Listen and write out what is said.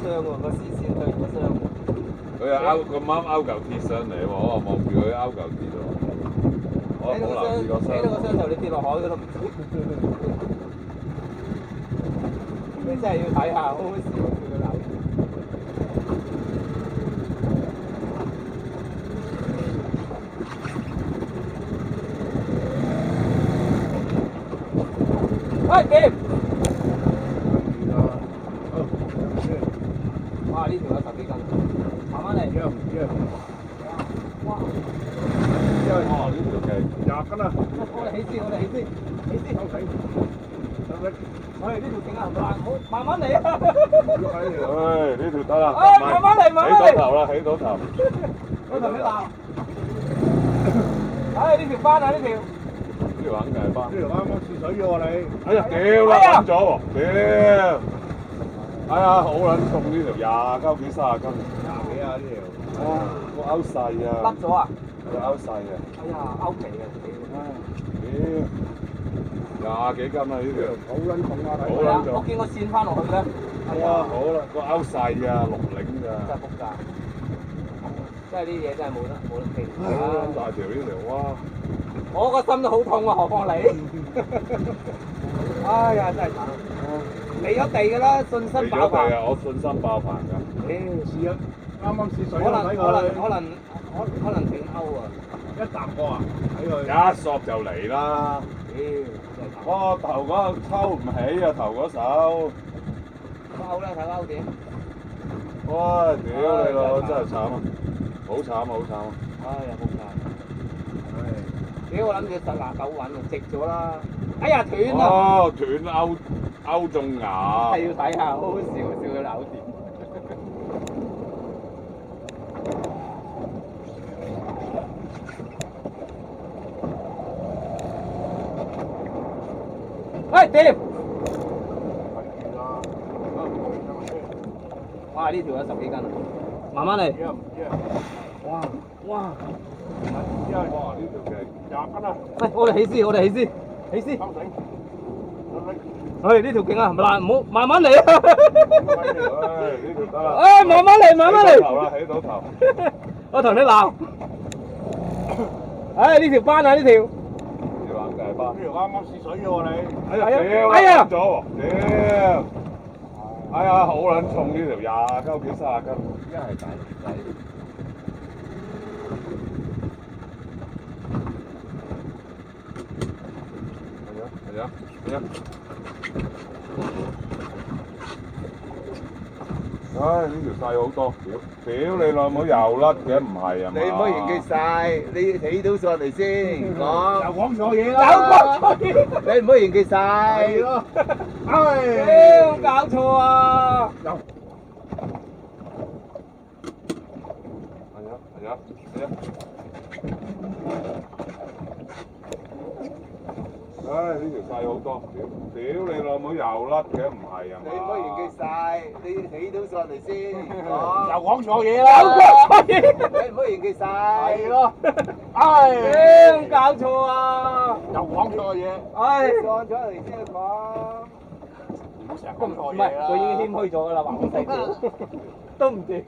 喎，個視線對咗雙。佢又勾咁啱勾嚿鐵上嚟喎，我話望住佢勾嚿鐵喎。我冇留意個睇到個雙頭，你跌落海嗰度唔知。你真係要睇下，好好笑佢個流。喂，掂！哇！呢條有10幾斤，慢慢嚟。哇！哇！呢條勁20斤啊！我哋起先，起先。喂，呢條勁啊，好，慢慢嚟啊！唉，呢條得啦。慢慢嚟，慢慢嚟。起到頭啦，起到頭。我同你鬧。唉，呢條班啊，呢條。呢條肯定係班。呢條啱啱試水喎你。哎呀，屌啦，揾咗喎，屌！哎呀，好撚重呢條，20鳩幾30斤。20幾啊呢條。啊，個鈎細啊。甩咗啊？個鈎細啊。哎呀，勾皮啊！屌，20幾斤啊呢條。好撚重啊！好撚重。我見我跣翻落去咧。哇，好啦，個鈎細啊，60領咋。真係仆街。真係啲嘢真係冇得傾。咁大條呢條，哇！我個心都好痛啊，何況你？哎呀，真係慘！離咗地㗎啦，信心爆棚。啊，我信心爆棚㗎。試啊！啱啱試水可能睇斷鈎啊！一啖過啊！睇佢。一索就嚟啦。屌，真係慘！我頭嗰個抽唔起啊，頭嗰手。勾咧，睇勾點？哇！屌你老，真係慘啊！好慘啊，好慘啊！哎呀，仆街！屌，我諗住實牙夠穩啊，直咗啦！哎呀，斷啊！哦，斷勾中牙。係要睇下，好好笑，笑佢咬掂。喂，掂！哇！呢條有10幾斤啊！慢慢嚟。哇！哇！呢條勁。20斤啊！喂，我哋起先。收繩。喂，呢條勁啊！嗱，唔好慢慢嚟啊！唉，呢條得啦。唉，慢慢嚟。起到頭啦，起到頭。我同你鬧。唉，呢條班啊，呢條。呢條肯定係班。呢條啱啱試水喎你。哎呀，屌！咗喎，屌！哎呀，好撚重呢條，20鳩幾30斤，真係抵。係啊！唉，呢條細好多，屌你老母又甩嘅，唔係啊嘛？你唔好嫌佢細，你起到上嚟先講。又講錯嘢啦！你唔好嫌佢細。係咯。唉！屌，搞錯啊！係啊！唉，呢條細好多，屌你老母又甩嘅，唔係啊嘛？你唔好嫌佢細，你起到上嚟先講。又講錯嘢啦！你唔好嫌佢細。係咯。唉！屌，搞錯啊！又講錯嘢。唉，講咗嚟先講。唔好成日唔係，講錯嘢啦。佢已經謙虛咗㗎啦，話我細條，都唔掂。